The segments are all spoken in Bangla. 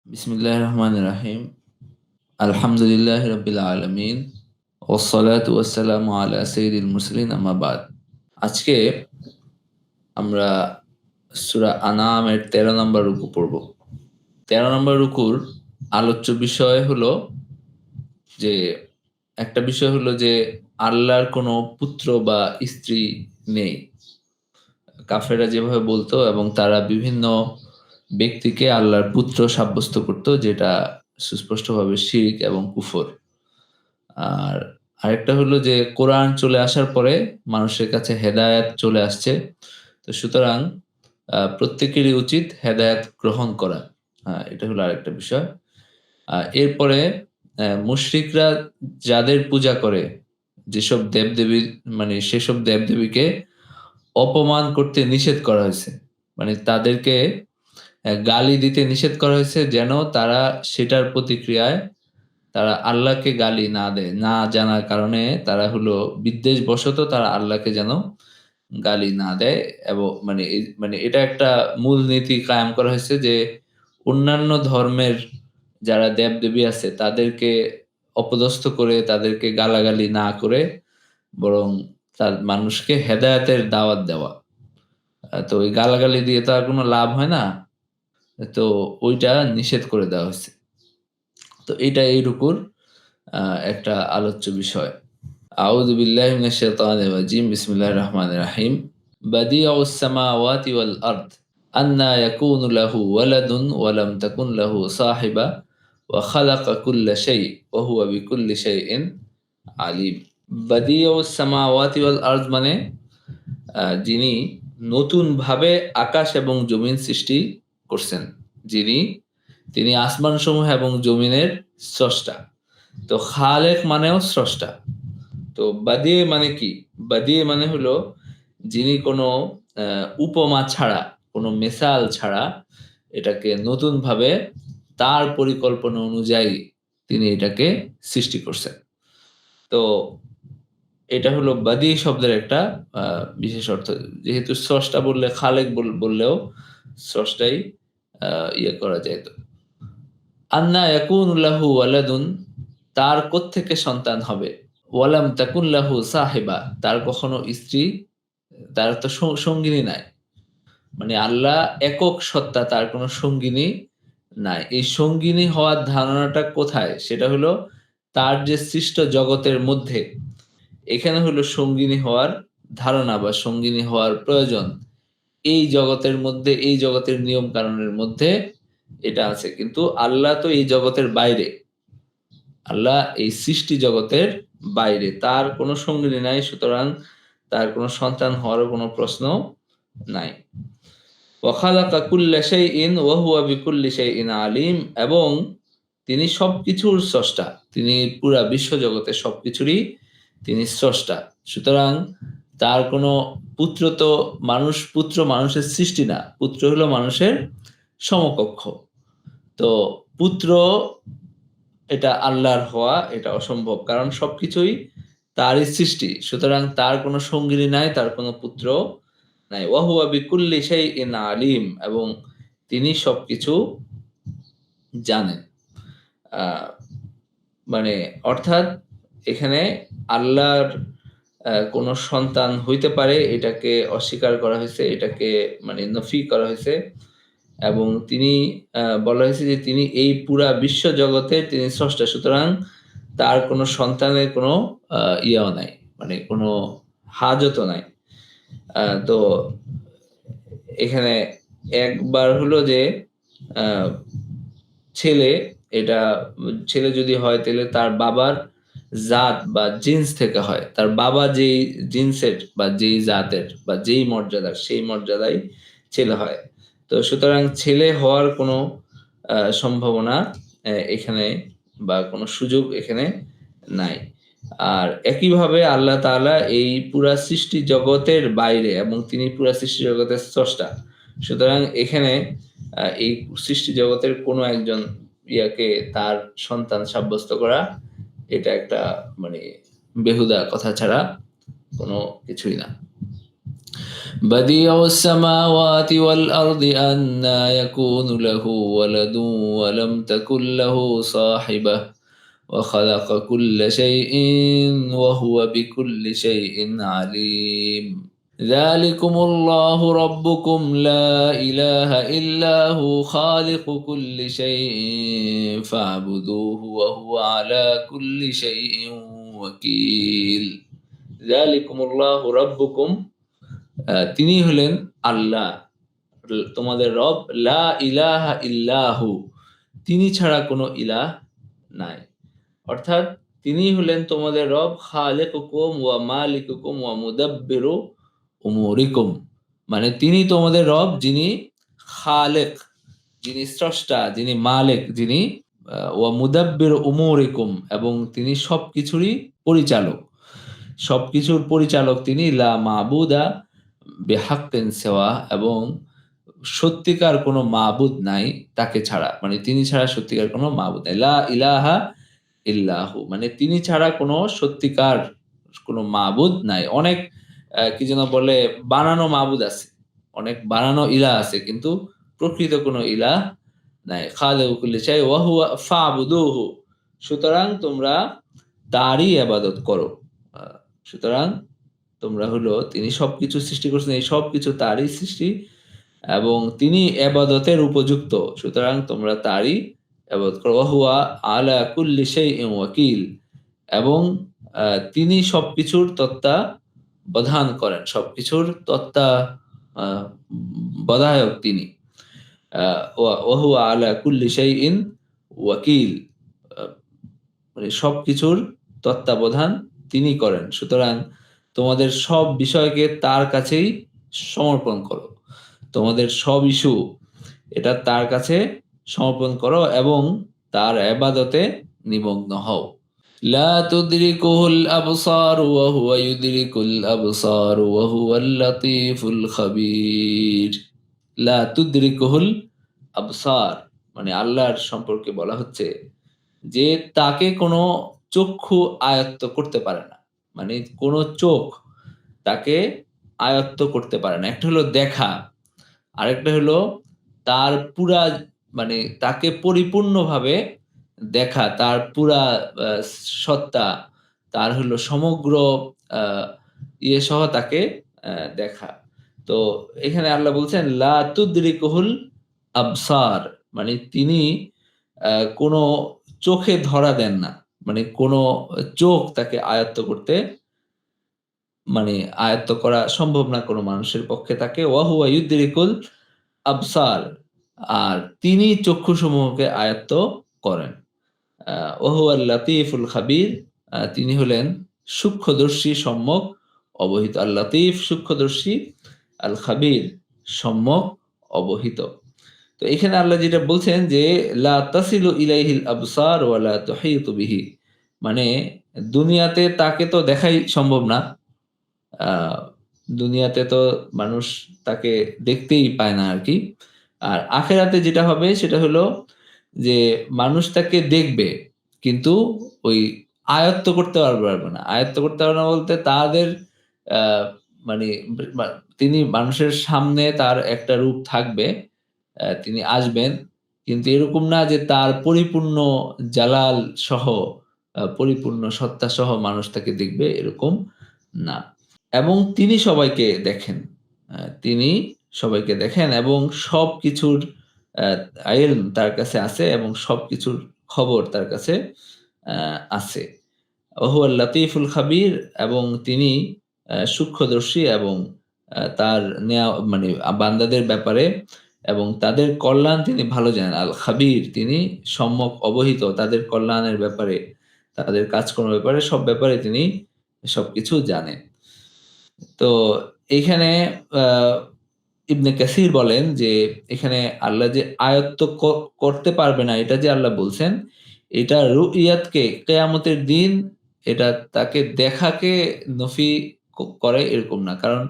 বিসমিল্লাহির রহমানির রহিম। আলহামদুলিল্লাহি রাব্বিল আলামিন। ওয়াসসালাতু ওয়াসসালামু আলা সাইয়্যিদিল মুরসালিন আম্মা বাদ। আজকে আমরা সূরা আনআমের ১৩ নম্বর রুকু পড়ব। ১৩ নম্বর রুকুর আলোচ্য বিষয় হলো যে একটা বিষয় হলো যে আল্লাহর কোনো পুত্র বা স্ত্রী নেই। কাফেররা যেভাবে বলতো এবং তারা বিভিন্ন ব্যক্তিকে আল্লাহর পুত্র সাব্যস্ত করত, যেটা সুস্পষ্টভাবে শিরক এবং কুফর। আর আরেকটা হলো যে কোরআন চলে আসার পরে মানুষের কাছে হেদায়েত চলে আসছে। তো সুতরাং প্রত্যেকেরই উচিত হেদায়েত গ্রহণ করা। এটা হলো আরেকটা বিষয়। এরপরে মুশরিকরা যাদের পূজা করে, যেসব দেবদেবীর মানে সেসব দেবদেবীকে অপমান করতে নিষেধ করা হয়েছে। মানে তাদেরকে গালি দিতে নিষেধ করা হয়েছে, যেন তারা সেটার প্রতিক্রিয়ায় তারা আল্লাহকে গালি না দেয়। না জানার কারণে তারা হলো বিদ্বেষবশত তারা আল্লাহকে যেন গালি না দেয়। এবং মানে এটা একটা মূলনীতি কায়েম করা হয়েছে যে অন্যান্য ধর্মের যারা দেব-দেবী আছে তাদেরকে অপদস্থ করে তাদেরকে গালাগালি না করে বরং তার মানুষকে হেদায়েতের দাওয়াত দেওয়া। তো ওই গালাগালি দিয়ে তো আর কোনো লাভ হয় না। তো ওইটা নিষেধ করে দেওয়া হইছে। তো এইটা এই রুকুর আ একটা আলোচ্য বিষয়। আউযু বিল্লাহি মিনাশ শাইতানির রাজিম। বিসমিল্লাহির রহমানির রহিম। বাদিউস সামাওয়াতি ওয়াল আরদ আন্না ইয়াকুনু লাহু ওয়ালাদুন ওয়া লাম তাকুন লাহু সাহিবা ওয়া খালাকা কুল্লা শাই ওয়া হুয়া বিকুল্লি শাইইন আলিম। বাদিউস সামাওয়াতি ওয়াল আরদ মানে যিনি নতুনভাবে আকাশ এবং জমিন সৃষ্টি করছেন। যিনি তিনি আসমানসমূহ এবং জমিনের স্রষ্টা। তো খালেক মানেও স্রষ্টা। তো বাদিয়ে মানে কি? বাদিয়ে মানে হলো যিনি কোনো আ উপমা ছাড়া, কোনো মেসাল ছাড়া এটাকে নতুনভাবে তার পরিকল্পনা অনুযায়ী তিনি এটাকে সৃষ্টি করছেন। তো এটা হলো বাদিই শব্দের একটা আ বিশেষ অর্থ। যেহেতু স্রষ্টা বললে খালেক বললেও স্রষ্টাই আ ইয়ে করা যাইত। আন্না ইয়াকুনু লাহু ওয়ালাদুন, তার কোত্থেকে সন্তান হবে? ওয়ালাম তাকুন লাহু সাহিবা, তার কখনো স্ত্রী, তার তো সঙ্গিনী নাই। মানে আল্লাহ একক সত্তা, তার কোনো সঙ্গিনী নাই। এই সঙ্গিনী হওয়ার ধারণাটা কোথায়? সেটা হলো তার যে সৃষ্ট জগতের মধ্যে, এখানে হলো সঙ্গিনী হওয়ার ধারণা বা সঙ্গিনী হওয়ার প্রয়োজন। এই জগতের মধ্যে, এই জগতের নিয়ম কানুনের মধ্যে এটা আছে। কিন্তু আল্লাহ তো এই জগতের বাইরে। আল্লাহ এই সৃষ্টি জগতের বাইরে। তার কোনো সঙ্গিনী নাই। সুতরাং তার কোনো সন্তান হওয়ারও কোনো প্রশ্ন নাই। ওয়া খালাকা কুল্লা শাইইন ওয়া হুয়া বিকুল্লি শাইইন আলিম, এবং তিনি সবকিছুর স্রষ্টা। তিনি পুরা বিশ্বজগতের সবকিছুরই তিনি স্রষ্টা। সুতরাং তার কোনো পুত্র তো পুত্র মানুষের সৃষ্টি না। পুত্র হলো মানুষের সমকক্ষ। তো পুত্র এটা আল্লাহর হওয়া এটা অসম্ভব। কারণ সবকিছুই তারই সৃষ্টি। সুতরাং তার কোনো সঙ্গিনী নাই, তার কোনো পুত্র নাই। ওয়া হুয়া বিকুল্লি শাইইন আলিম, এবং তিনি সবকিছু জানেন। আ মানে অর্থাৎ এখানে আল্লাহর কোনো সন্তান হইতে পারে এটাকে অস্বীকার করা হইছে, এটাকে মানে নফি করা হইছে। এবং তিনি বলা হয়েছে যে তিনি এই পুরা বিশ্বজগতের তিনি স্রষ্টা। সুতরাং তার কোনো সন্তানের কোনো আ ইয়েও নাই। মানে কোনো হাজতও নাই। তো এখানে একবার হলো যে আ ছেলে এটা ছেলে যদি হয় তাইলে তার বাবার জাত বা জিন্স থেকে হয়। তার বাবা যেই জিন্সের বা যেই জাতের বা যেই মর্যাদার সেই মর্যাদায় ছেলে হয়। তো সুতরাং ছেলে হওয়ার কোনো সম্ভাবনা এখানে বা কোনো সুযোগ এখানে নাই। আর একইভাবে আল্লাহ তাআলা এই পুরা সৃষ্টি জগতের বাইরে এবং তিনি পুরা সৃষ্টি জগতের স্রষ্টা। সুতরাং এখানে এই সৃষ্টি জগতের কোনো একজন ইয়াকে তার সন্তান সাব্যস্ত করা এটা একটা মানে বেহুদা কথা ছাড়া কোনো কিছুই না। بديع السماوات والأرض أنى يكون له ولد ولم تكن له صاحبة وخلق كل شيء وهو بكل شيء عليم ذلكم الله ربكم لا إله إلا هو خالق كل شيء فاعبدوه وهو على كل شيء وكيل ذلكم الله ربكم তিনি হলেন আল্লাহ তোমাদের রব লা ইলাহা ইল্লাহু তিনি ছাড়া কোনো ইলাহ নাই অর্থাৎ তিনি হলেন তোমাদের রব খালিকুকুম ওয়া মালিকুকুম ওয়া মুদাব্বিরু উমুরিকুম মানে তিনি তোমাদের রব যিনি খালেক যিনি স্রষ্টা যিনি মালিক যিনি ওয়া মুদাব্বিরু উমুরিকুম এবং তিনি সবকিছুরই পরিচালক সবকিছুর পরিচালক তিনি লা মাবুদা বিহাক্কিন সিওয়া এবং সত্যিকার কোনো মাবুদ নাই তাকে ছাড়া মানে তিনি ছাড়া সত্যিকার কোনো মাবুদ নাই লা ইলাহা ইল্লাহু মানে তিনি ছাড়া কোনো সত্যিকার কোনো মাবুদ নাই অনেক কি যেন বলে বানানো মাবুদ আছে অনেক বানানো ইলাহ আছে কিন্তু প্রকৃত কোনো ইলাহ নাই খালিকু কুল্লি শাই ওয়া হুয়া ফাবুদুহু সুতরাং তোমরা তারই ইবাদত করো সুতরাং তোমরা হলো তিনি সবকিছু সৃষ্টি করেছেন এই সবকিছু তারই সৃষ্টি এবং তিনি ইবাদতের উপযুক্ত সুতরাং তোমরা তারই ইবাদত করো ওয়া হুয়া আলা কুল্লি শাইইন ওয়াকিল এবং তিনি সবকিছুর তত্ত্বাবধান করেন সবকিছুর তত্ত্বাবধায়ক তিনি ওয়া হুয়া আলা কুল্লি শাইইন ওয়াকিল মানে সবকিছুর তত্ত্বাবধান তিনি করেন সুতরাং তোমাদের সব বিষয়কে তার কাছেই সমর্পণ করো তোমাদের সব ইস্যু এটা তার কাছে সমর্পণ করো এবং তার ইবাদতে নিমগ্ন হও লা তুদরিকুহুল আবসার ওয়া হুয়া ইউদরিকুল আবসার ওয়া হুয়াল লাতীফুল খাবীর লা তুদরিকুহুল আবসার মানে আল্লাহর সম্পর্কে বলা হচ্ছে যে তাকে কোনো চক্ষু আয়ত্ত করতে পারে না মানে কোনো চোখ তাকে আয়ত্ত করতে পারে না একটা হলো দেখা আরেকটা হলো তার পুরা মানে তাকে পরিপূর্ণভাবে দেখা তার পুরা সত্তা তার হলো সমগ্র ইয়ে সহ তাকে দেখা তো এখানে আল্লাহ বলছেন লা তুদরিকুহুল আবসার মানে তিনি কোনো চোখে ধরা দেন না মানে কোনো চোখ তাকে আয়ত্ত করতে মানে আয়ত্ত করা সম্ভব না কোনো মানুষের পক্ষে তাকে ওয়া হুয়া ইউদরিকুল আবসার আর তিনি চক্ষুসমূহকে আয়ত্ত করেন ওয়া হুয়াল লাতীফুল খাবীর তিনি হলেন সূক্ষ্মদর্শী সম্যক অবহিত আল লাতীফ সূক্ষ্মদর্শী আল খাবীর সম্যক অবহিত তো এখানে আল্লাহ যেটা বলছেন যে লা তাসিলু ইলাইহিল আবসার ওয়া লা তুহিতু বিহি মানে দুনিয়াতে তাকে তো দেখাই সম্ভব না দুনিয়াতে তো মানুষ তাকে দেখতেই পায় না আরকি আর আখিরাতে যেটা হবে সেটা হলো যে মানুষ তাকে দেখবে কিন্তু ওই আয়ত্ত করতে পারবে না আয়ত্ত করতে পারবে না বলতে তাদের মানে তিনি মানুষের সামনে তার একটা রূপ থাকবে তিনি আসবেন কিন্তু এরকম না যে তার পরিপূর্ণ জালাল সহ পরিপূর্ণ সত্তা সহ মানুষ তাকে দেখবে এরকম না এবং তিনি সবাইকে দেখেন তিনি সবাইকে দেখেন এবং সবকিছুর ইলম তার কাছে আছে এবং সবকিছুর খবর তার কাছে আছে ওয়া হুয়াল লাতীফুল খাবীর এবং তিনি সূক্ষ্মদর্শী এবং তার মানে বান্দাদের ব্যাপারে এবং তাদের কল্যাণ তিনি ভালো জানেন আল খাবীর তিনি সম্যক অবহিত তাদের কল্যাণের ব্যাপারে তাদের কাজকর্মের ব্যাপারে সব ব্যাপারে তিনি সবকিছু জানেন তো এইখানে ইবনে কাসির বলেন যে এখানে আল্লাহ যে আয়ত্ত করতে পারবে না এটা যে আল্লাহ বলছেন এটা রুইয়াতকে কিয়ামতের দিন এটা তাকে দেখাকে নফি করে এরকম না কারণ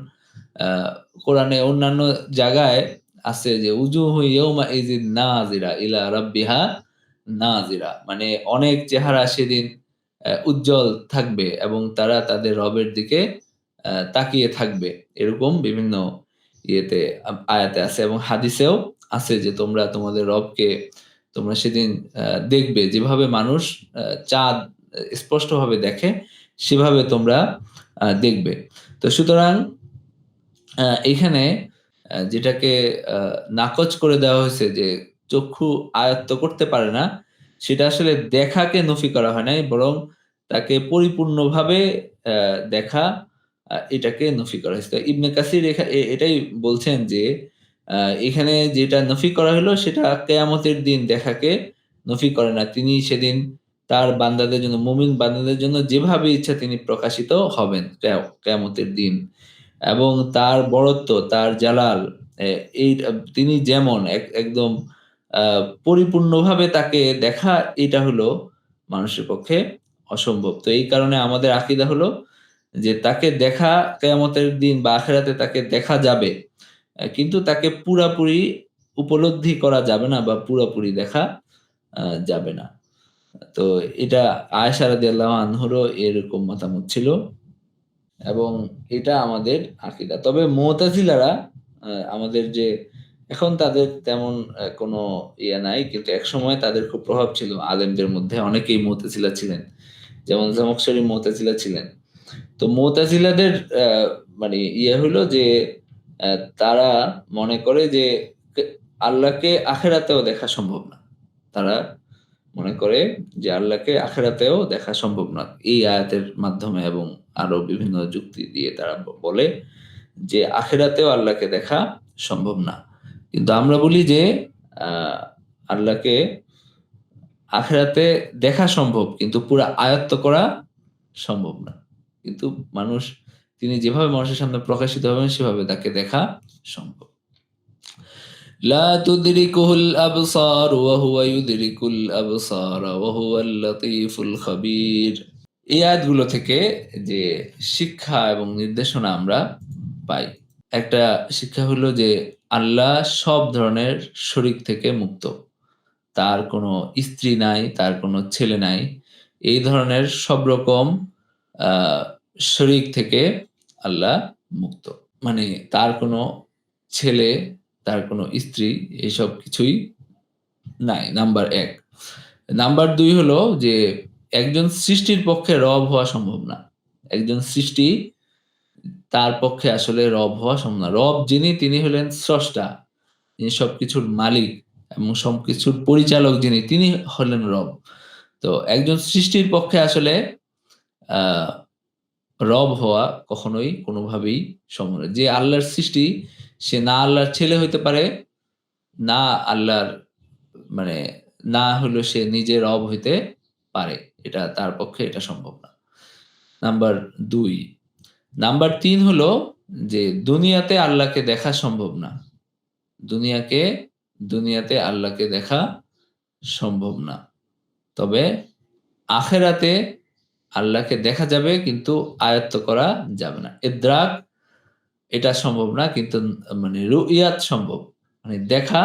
কোরআনে অন্যান্য জায়গায় আছে যে উজুহু ইয়াউমা ইযিন নাযিরা ইলা রাব্বিহা নাযিরা মানে অনেক চেহারা সেদিন উজ্জ্বল থাকবে এবং তারা তাদের রবের দিকে তাকিয়ে থাকবে। এরকম বিভিন্ন ইয়েতে আয়াতে আছে এবং হাদিসেও আছে যে তোমরা তোমাদের রবকে তোমরা সেদিন দেখবে যেভাবে মানুষ চাঁদ স্পষ্টভাবে দেখে সেভাবে তোমরা দেখবে। তো সুতরাং এইখানে যেটাকে আ নাকচ করে দেওয়া হয়েছে যে চক্ষু আয়ত্ত করতে পারে না, সেটা আসলে দেখাকে নফি করা হয় নাই। বরং তাকে পরিপূর্ণভাবে দেখা এটাকে নফি করা হয়েছে। তো ইবনে কাসির এটাই বলছেন যে আ এখানে যেটা নফি করা হলো সেটা কেয়ামতের দিন দেখাকে নফি করে না। তিনি সেদিন তার বান্দাদের জন্য মুমিন বান্দাদের জন্য যেভাবে ইচ্ছা তিনি প্রকাশিত হবেন কেয়ামতের দিন। এবং তার বড়ত্ব, তার জালাল এ এই তিনি যেমন একদম আ পরিপূর্ণভাবে তাকে দেখা এটা হলো মানুষের পক্ষে অসম্ভব। তো এই কারণে আমাদের আকীদা হলো যে তাকে দেখা কিয়ামতের দিন বা আখিরাতে তাকে দেখা যাবে। কিন্তু তাকে পুরাপুরি উপলব্ধি করা যাবে না বা পুরাপুরি দেখা আ যাবে না। তো এটা আয়েশা রাদিয়াল্লাহু আনহারও এরকম মতামত ছিল। এবং এটা আমাদের আকীদা। তবে মু'তাজিলারা আমাদের যে এখন তাদের তেমন কোনো ইয়ে নাই। কিন্তু একসময় তাদের খুব প্রভাব ছিল আলেমদের মধ্যে। অনেকেই মু'তাজিলা ছিলেন। যেমন জামাখশরী মু'তাজিলা ছিলেন। তো মু'তাজিলাদের মানে ইয়ে হলো যে অ্যা তারা মনে করে যে কে আল্লাহকে আখিরাতেও দেখা সম্ভব না। তারা মনে করে যে আল্লাহকে আখিরাতেও দেখা সম্ভব না। এই আয়াতের মাধ্যমে এবং আরো বিভিন্ন যুক্তি দিয়ে তারা বলে যে আখিরাতেও আল্লাহকে দেখা সম্ভব না। কিন্তু আমরা বলি যে আ আল্লাহকে আখিরাতে দেখা সম্ভব কিন্তু পুরা আয়ত্ত করা সম্ভব না। কিন্তু মানুষ তিনি যেভাবে মানুষের সামনে প্রকাশিত হবেন সেভাবে তাকে দেখা সম্ভব। লা তুদরিকুহুল আবসার ওয়া হুয়া ইউদরিকুল আবসার ওয়া হুয়াল লতীফুল খবীর। এই আয়াতগুলো থেকে যে শিক্ষা এবং নির্দেশনা আমরা পাই। একটা শিক্ষা হলো যে আল্লাহ সব ধরনের শরিক থেকে মুক্ত। তার কোনো স্ত্রী নাই, তার কোনো ছেলে নাই। এই ধরনের সব রকম আ শরিক থেকে আল্লাহ মুক্ত। মানে তার কোনো ছেলে, তার কোনো স্ত্রী এসব কিছুই নাই। নাম্বার ১। নাম্বার ২ হলো যে একজন সৃষ্টির পক্ষে রব হওয়া সম্ভব না। একজন সৃষ্টি তার পক্ষে আসলে রব হওয়া সম্ভব না। রব যিনি তিনি হলেন স্রষ্টা। যিনি সবকিছুর মালিক এবং সবকিছুর পরিচালক যিনি তিনি হলেন রব। তো একজন সৃষ্টির পক্ষে আসলে আ রব হওয়া কখনোই কোনোভাবেই সম্ভব না। যে আল্লাহর সৃষ্টি সে না আল্লাহর ছেলে হইতে পারে, না আল্লাহর মানে না হলেও সে নিজে রব হইতে পারে। এটা তার পক্ষে এটা সম্ভব না। নাম্বার ২ নাম্বার ৩ হলো যে দুনিয়াতে আল্লাহকে দেখা সম্ভব না। দুনিয়াকে দুনিয়াতে আল্লাহকে দেখা সম্ভব না। তবে আখেরাতে আল্লাহকে দেখা যাবে কিন্তু আয়ত্ত করা যাবে না। ইদরাক এটা সম্ভব না কিন্তু মানে রুইয়াত সম্ভব। মানে দেখা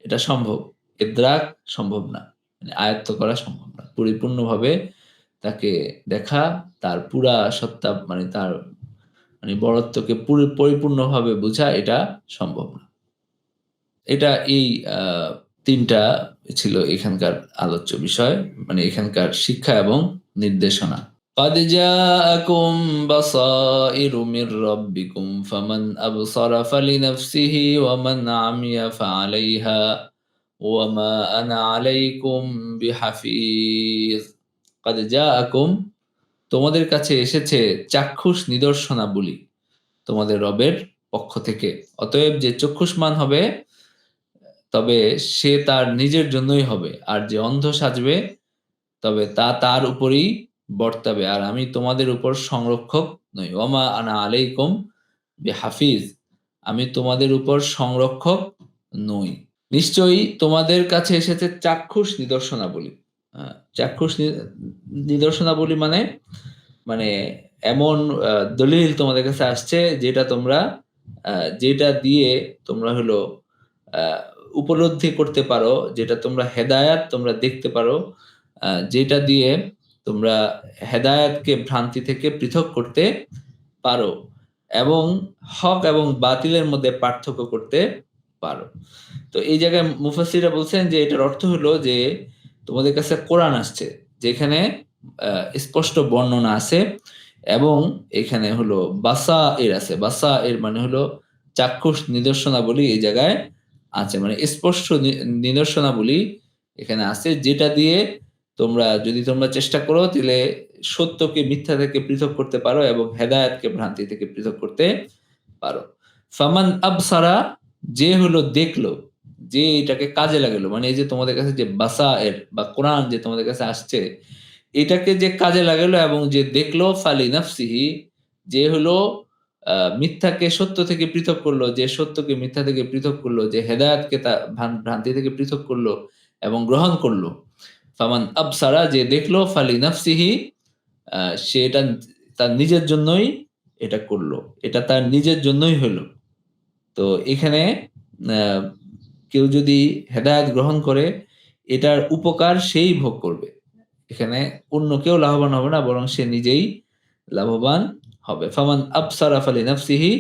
এটা সম্ভব। ইদরাক সম্ভব না। মানে আয়ত্ত করা সম্ভব না। পরিপূর্ণভাবে তাকে দেখা, তার পুরা সত্তা মানে তার মানে বড়ত্বকে পরিপূর্ণভাবে বুঝা এটা সম্ভব না। এটা এই আ ৩ টা ছিল এখানকার আলোচ্য বিষয়। মানে এখানকার শিক্ষা এবং নির্দেশনা। قد جاءكم بصائر من ربكم فمن أبصر فلنفسه ومن عمي فعليها وما أنا عليكم بحفيظ قد جاءكم তোমাদের কাছে এসেছে চাক্ষুষ নিদর্শনাবলী তোমাদের রবের পক্ষ থেকে। অতএব যে চক্ষুষ্মান হবে তবে সে তার নিজের জন্যই হবে। আর যে অন্ধ সাজবে তবে তা তার উপরেই বর্তাবে। আর আমি তোমাদের উপর সংরক্ষক নই। ওয়ামা আনা আলাইকুম বিহাফিজ। আমি তোমাদের উপর সংরক্ষক নই। নিশ্চয়ই তোমাদের কাছে এসেছে চাক্ষুষ নিদর্শনাবলী। আ চাক্ষুষ নিদর্শনাবলী মানে, মানে এমন দলিল তোমাদের কাছে আসছে যেটা তোমরা আ যেটা দিয়ে তোমরা হলো আ উপলব্ধি করতে পারো, যেটা তোমরা হেদায়াত তোমরা দেখতে পারো, যেটা দিয়ে তোমরা হেদায়াতকে ভ্রান্তি থেকে পৃথক করতে পারো এবং হক এবং বাতিলের মধ্যে পার্থক্য করতে পারো। তো এই জায়গায় মুফাসসিররা বলছেন যে এটার অর্থ হলো যে তোমাদের কাছে কোরআন আসছে যেখানে আ স্পষ্ট বর্ণনা আছে এবং এখানে হলো বাসাইর আছে। বাসাইর মানে হলো চাক্ষুষ নিদর্শনাবলী এই জায়গায় আছে। মানে স্পষ্ট নিদর্শনাবলী এখানে আছে যেটা দিয়ে তোমরা চেষ্টা করো তাহলে সত্যকে মিথ্যা থেকে পৃথক করতে পারো এবং হেদায়েতকে ভ্রান্তি থেকে পৃথক করতে পারো। ফামান আবসারা যে হলো দেখলো, যে এটাকে কাজে লাগালো। মানে এই যে তোমাদের কাছে যে বাসায়ের বা কোরআন যে তোমাদের কাছে আসছে, এটাকে যে কাজে লাগালো এবং যে দেখলো ফালিনাফসিহি যে হলো মিথ্যাকে সত্য থেকে পৃথক করলো, যে সত্যকে মিথ্যা থেকে পৃথক করলো, যে হেদায়েতকে ভ্রান্তি থেকে পৃথক করলো এবং গ্রহণ করলো। ফামান আবসারা যে দেখলো ফালিনাফসিহি আ সে এটা তার নিজের জন্যই এটা করলো। এটা তার নিজের জন্যই হইলো। তো এখানে আ কেউ যদি হেদায়েত গ্রহণ করে, এটার উপকার সেই ভোগ করবে। এখানে অন্য কেউ লাভবান হবে না বরং সে নিজেই লাভবান হবে। ফামান আবসারা ফালিনাফসিহি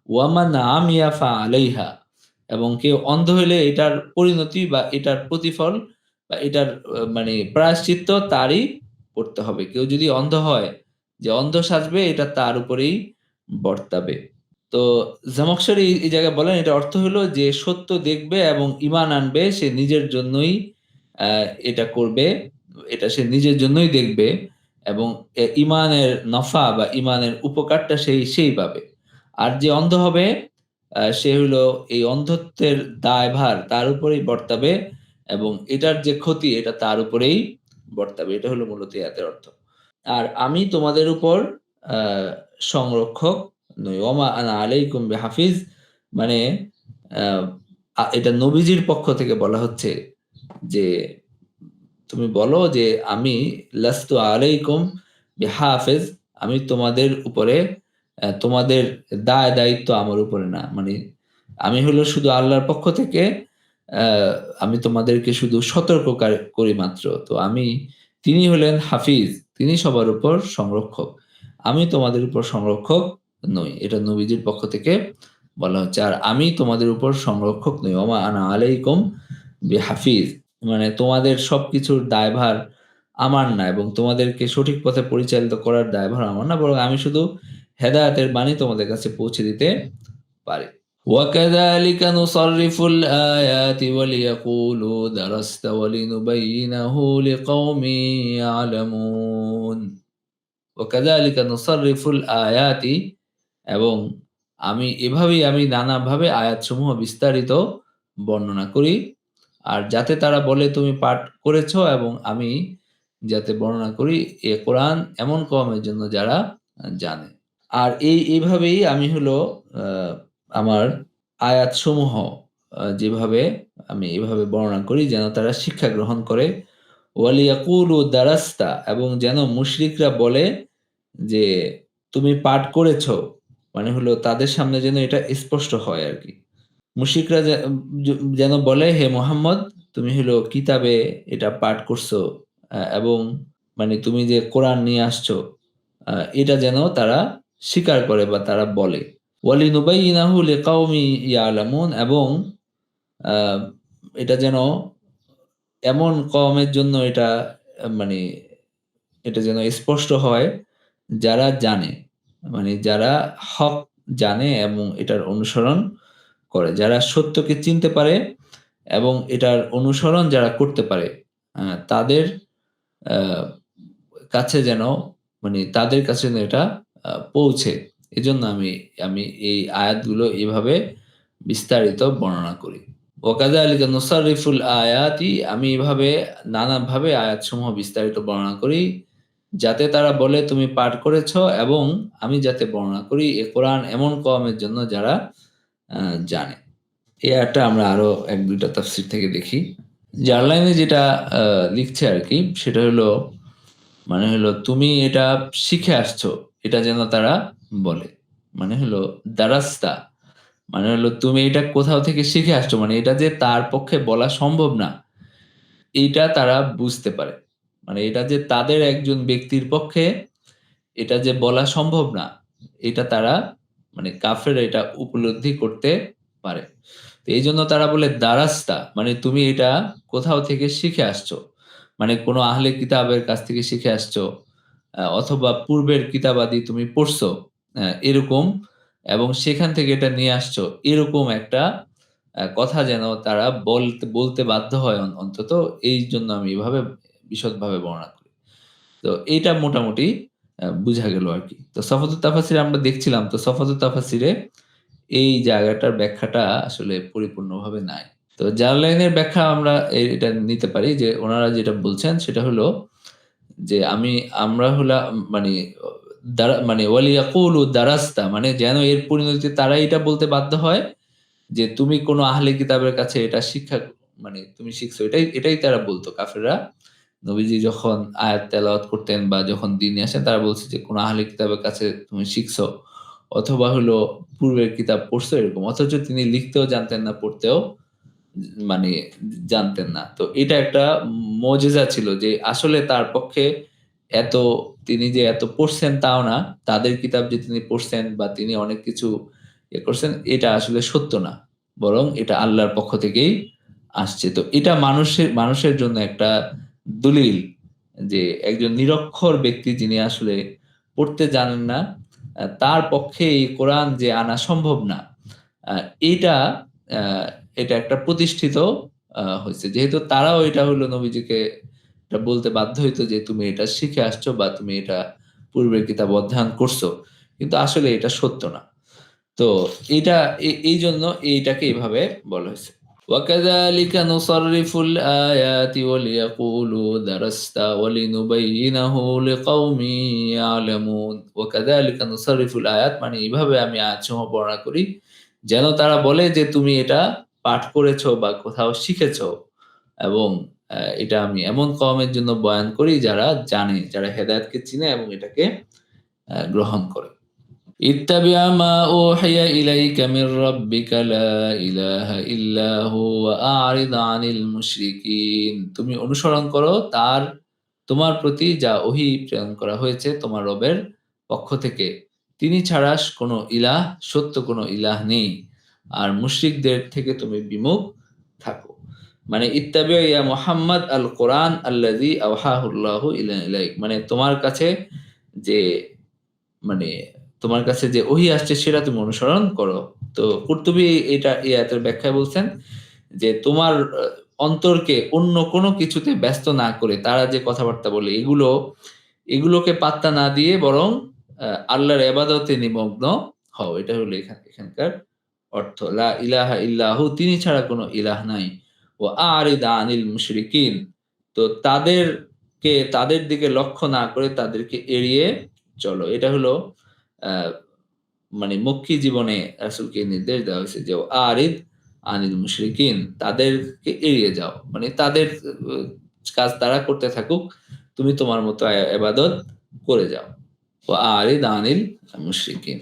ওয়া মান আমিয়া ফাআলাইহা এবং কেউ অন্ধ হইলে এটার পরিণতি বা এটার প্রতিফল বা এটার মানে প্রায়শ্চিত্ত তারই করতে হবে। কেউ যদি অন্ধ হয়, যে অন্ধ সাজবে এটা তার উপরেই বর্তাবে। তো জামাকশরী এই জায়গায় বলেন এটার অর্থ হলো যে সত্য দেখবে এবং ঈমান আনবে সে নিজের জন্যই আ এটা করবে। এটা সে নিজের জন্যই দেখবে এবং ঈমানের নফা বা ঈমানের উপকারটা সেই পাবে। আর যে অন্ধ হবে সে হইলো এই অন্ধত্বের দায়ভার তার উপরেই বর্তাবে এবং এটার যে ক্ষতি এটা তার উপরেই বর্তাবে। এটা হলো মূলত এই আয়াতের অর্থ। আর আমি তোমাদের উপর আ সংরক্ষক নই। ওমা আনা আলাইকুম বিহাফিজ মানে আ এটা নবীজির পক্ষ থেকে বলা হচ্ছে যে, তুমি বলো যে, "আমি লাস্তু আলাইকুম বিহাফিজ" আমি তোমাদের উপরে তোমাদের দায়-দায়িত্ব আমার উপরে না। মানে আমি হলো শুধু আল্লাহর পক্ষ থেকে আ আমি তোমাদেরকে শুধু সতর্ক করি মাত্র। তো তিনি হলেন হাফিজ। তিনি সবার উপর সংরক্ষক। আমি তোমাদের উপর সংরক্ষক নই। এটা নবীজির পক্ষ থেকে বলা হচ্ছে। আর আমি তোমাদের উপর সংরক্ষক নই। ওমা আনা আলাইকুম বিহাফিজ। মানে তোমাদের সবকিছুর দায়ভার আমার না এবং তোমাদেরকে সঠিক পথে পরিচালিত করার দায়ভার আমার না। বরং আমি শুধু হেদায়েতের বাণী তোমাদের কাছে পৌঁছে দিতে পারি। وكذلك نصرف الآيات وليقولوا درست ولنبينه لقوم يعلمون وكذلك نصرف الآيات এবং আমি নানাভাবে আয়াতসমূহ বিস্তারিত বর্ণনা করি। আর যাতে তারা বলে তুমি পাঠ করেছ এবং আমি যাতে বর্ণনা করি এ কোরআন এমন কওমের জন্য যারা জানে। আর এইভাবেই আমি হলো আ আমার আয়াতসমূহ যেভাবে আমি এভাবে বর্ণনা করি যেন তারা শিক্ষা গ্রহণ করে। ওয়ালিয়াকুলু দারাস্তা এবং যেন মুশরিকরা বলে যে, "তুমি পাঠ করেছ।" মানে হলো তাদের সামনে যেন এটা স্পষ্ট হয় আরকি। মুশরিকরা যেন বলে, "হে মুহাম্মদ তুমি হলো কিতাবে এটা পাঠ করছো এবং মানে তুমি যে কোরআন নিয়ে আসছো এটা যেন তারা স্বীকার করে বা তারা বলে। ওয়ালিনুবাইয়িনাহু লিকাওমি ইয়ালামুন এবং আ এটা যেন এমন কওমের জন্য এটা মানে এটা যেন স্পষ্ট হয় যারা জানে। মানে যারা হক জানে এবং এটার অনুসরণ করে। যারা সত্যকে চিনতে পারে এবং এটার অনুসরণ যারা করতে পারে, তাদের আ কাছে যেন মানে তাদের কাছে যেন এটা পৌঁছে। এজন্য আমি আমি এই আয়াতগুলো এভাবে বিস্তারিত বর্ণনা করি। ওয়াকাযালিকা নুসাররিফুল আয়াতি আমি এভাবে নানাভাবে আয়াতসমূহ বিস্তারিত বর্ণনা করি, যাতে তারা বলে তুমি পাঠ করেছ এবং আমি যাতে বর্ণনা করি এ কোরআন এমন কওমের জন্য যারা আ জানে। এই আয়াতটা আমরা আরো ১-২ টা তাফসীর থেকে দেখি। জার্লাইনে যেটা আ লিখছে আরকি সেটা হলো মানে হলো তুমি এটা শিখে আসছো। এটা যেন তারা বলে। মানে হলো দারাস্তা মানে হলো তুমি এটা কোথাও থেকে শিখে আসছো। মানে এটা যে তার পক্ষে বলা সম্ভব না, এইটা তারা বুঝতে পারে। মানে এটা যে তাদের একজন ব্যক্তির পক্ষে এটা যে বলা সম্ভব না, এটা তারা মানে কাফেররা এটা উপলব্ধি করতে পারে। তো এইজন্য তারা বলে দারাস্তা মানে তুমি এটা কোথাও থেকে শিখে আসছো। মানে কোনো আহলে কিতাবের কাছ থেকে শিখে আসছো। অথবা পূর্বের কিতাবাদি তুমি পড়ছো। এরকম এবং সেখান থেকে এটা নিয়ে আসছো। এরকম একটা কথা যেন তারা বলতে বাধ্য হয় অন্তত এইজন্য আমি এভাবে বিশদভাবে বর্ণনা করি। তো এইটা মোটামুটি বুঝা গেল আরকি। তো সফাতুত তাফাসিরে আমরা দেখছিলাম তো সফাতুত তাফাসিরে এই জায়গাটার ব্যাখ্যাটা আসলে পরিপূর্ণভাবে নাই। তো জালালাইনের ব্যাখ্যা আমরা এটা নিতে পারি যে উনারা যেটা বলছেন সেটা হলো যে আমরা হলাম মানে অ মানে ওয়ালিয়াকুলু দারাস্তা মানে যেন এর পরিণতিতে তারা এটা বলতে বাধ্য হয় যে তুমি কোন আহলে কিতাবের কাছে এটা শিক্ষা মানে তুমি শিখছো। এটাই তারা বলত কাফেররা। নবীজি যখন আয়াত তেলাওয়াত করতেন বা যখন দ্বীন নিয়ে আসেন তারা বলছে যে কোন আহলে কিতাবের কাছে তুমি শিখছো অথবা হলো পূর্বের কিতাব পড়ছো এরকম। অথচ তিনি লিখতেও জানতেন না, পড়তেও মানে জানতেন না। তো এটা একটা মুজিজা ছিল যে আসলে তার পক্ষে এত তিনি যে এত পড়ছেন তাও না। তাদের কিতাব যে তিনি পড়ছেন বা তিনি অনেক কিছু করছেন এটা আসলে সত্য না। বরং এটা আল্লাহর পক্ষ থেকেই আসছে। তো এটা মানুষের জন্য একটা দলিল যে একজন নিরক্ষর ব্যক্তি যিনি আসলে পড়তে জানেন না, তার পক্ষে এই কোরআন যে আনা সম্ভব না। আ এইটা আ এটা একটা প্রতিষ্ঠিত হইছে। যেহেতু তারাও এটা হলো নবীজিকে এটা বলতে বাধ্য হইতো যে, "তুমি এটা শিখে আসছো বা তুমি এটা পূর্বের কিতাব অধ্যয়ন করছো।" কিন্তু আসলে এটা সত্য না। তো এইটা এইজন্য এইটাকে এভাবে বলা হইছে। وكذلك نصرف الآيات وليقولوا درست ولنبينه لقوم يعلمون وكذلك نصرف الآيات মানে এইভাবে আমি আয়াতসমূহ বর্ণনা করি যেন তারা বলে যে তুমি এটা পাঠ করেছো বা কোথাও শিখেছো এবং এটা আমি এমন কওমের জন্য বয়ান করি যারা জানে, যারা হেদায়েতকে চিনে এবং এটাকে গ্রহণ করে। اتبع ما أوحي إليك من ربك لا إله إلا هو وأعرض عن المشركين তুমি অনুসরণ করো তোমার প্রতি যা ওহী প্রেরণ করা হয়েছে তোমার রবের পক্ষ থেকে। তিনি ছাড়া কোনো ইলাহ সত্য কোনো ইলাহ নেই। আর মুশরিকদের থেকে তুমি বিমুখ থাকো। মানে ইত্তাবিউ ইয়া মুহাম্মদ আল কোরআন আল্লাযী আওহাহু আল্লাহু ইলাইক মানে তোমার কাছে যে মানে তোমার কাছে যে ওহী আসছে সেটা তুমি অনুসরণ করো। তো কুরতুবী এই আয়াতের ব্যাখ্যায় বলছেন যে তোমার অন্তরকে অন্য কোনো কিছুতে ব্যস্ত না করে তারা যে কথাবার্তা বলে এগুলোকে পাত্তা না দিয়ে বরং আল্লাহর ইবাদতে নিমগ্ন হও। এটা হলো এখানকার অর্থ। লা ইলাহা ইল্লাহু তিনি ছাড়া কোনো ইলাহ নাই। ওয়া আ'রিদ আনিল মুশরিকিন তো তাদের দিকে লক্ষ্য না করে তাদেরকে এড়িয়ে চলো। এটা হলো আ মানে মক্কি জীবনে রাসূলকে নির্দেশ দেওয়া হয়েছে যে, "আরিদ আনিল মুশরিকিন" তাদেরকে এড়িয়ে যাও। মানে তাদের কাজ তারা করতে থাকুক। তুমি তোমার মতো ইবাদত করে যাও। "ওয়া'আরিদ আনিল মুশরিকিন"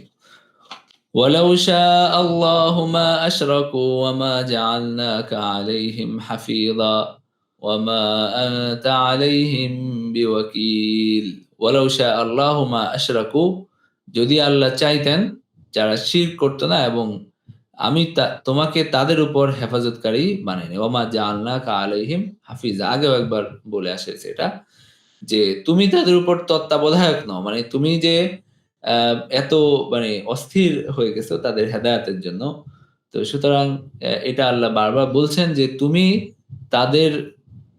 ولو شاء الله ما أشركوا وما جعلناك عليهم حفيظا وما أنت عليهم بوكيل ولو شاء الله ما أشركوا যদি আল্লাহ চাইতেন যারা শিরক করত না এবং আমি তোমাকে তাদের উপর হেফাজতকারী বানাইনি। ওমা জাআলনাকা আলাইহিম হাফিজা। আগেও একবার বলে এসেছে এটা। যে তুমি তাদের উপর তত্ত্বাবধায়ক নও। মানে তুমি যে আ এত মানে অস্থির হয়ে গেছো তাদের হেদায়েতের জন্য। তো সুতরাং এটা আল্লাহ বারবার বলছেন যে তুমি তাদের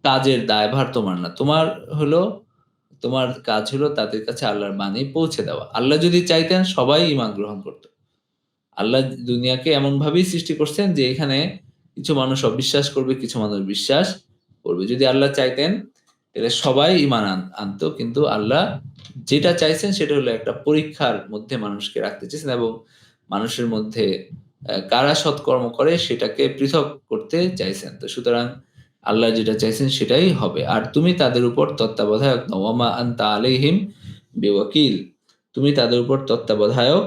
কাজের দায়ভার তোমার না। তোমার কাজ হলো তাদের কাছে আল্লাহর বাণী পৌঁছে দেওয়া। আল্লাহ যদি চাইতেন সবাই ঈমান গ্রহণ করত। আল্লাহ দুনিয়াকে এমনভাবেই সৃষ্টি করছেন যে এখানে কিছু মানুষ অবিশ্বাস করবে, কিছু মানুষ বিশ্বাস করবে। যদি আল্লাহ চাইতেন তাহলে সবাই ঈমান আনতো। কিন্তু আল্লাহ যেটা চাইছেন সেটা হলো একটা পরীক্ষার মধ্যে মানুষকে রাখতে চেয়েছেন এবং মানুষের মধ্যে কারা সৎকর্ম করে সেটাকে পৃথক করতে চাইছেন। তো সুতরাং আল্লাহ যেটা চাইছেন সেটাই হবে। আর তুমি তাদের উপর তত্ত্বাবধায়ক নও। ওয়ামা আনতা আলাইহিম বিওয়াকিল। তুমি তাদের উপর তত্ত্বাবধায়ক